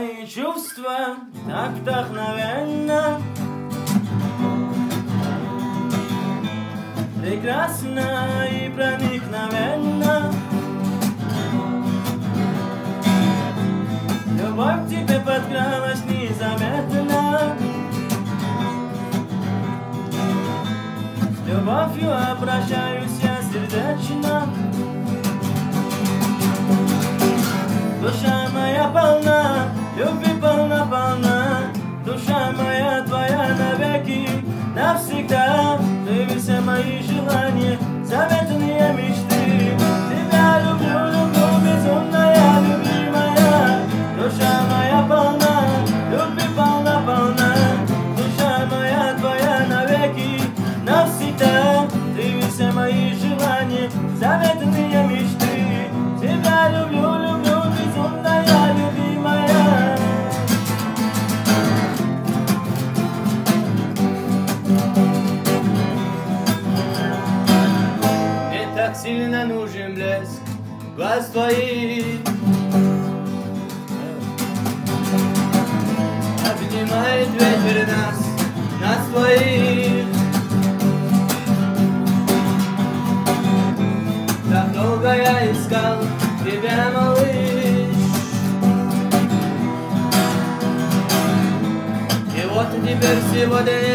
Твои чувства так вдохновенно, прекрасно и проникновенно. Любовь к тебе подкралась незаметно, с любовью обращаюсь я сердечно. Душа моя полна, любви полна, душа моя твоя навеки, навсегда. Ты все мои желания, заветные мечты. Тебя люблю, люблю, безумная, любимая. Душа моя полна, любви полна, душа моя твоя навеки, навсегда. Ты все мои желания, заветные мечты. Тебя люблю, люблю, безумная, любимая. Мне так сильно нужен блеск глаз твоих, обнимает ветер нас двоих. Так долго я искал тебя, малыш, и вот теперь сегодня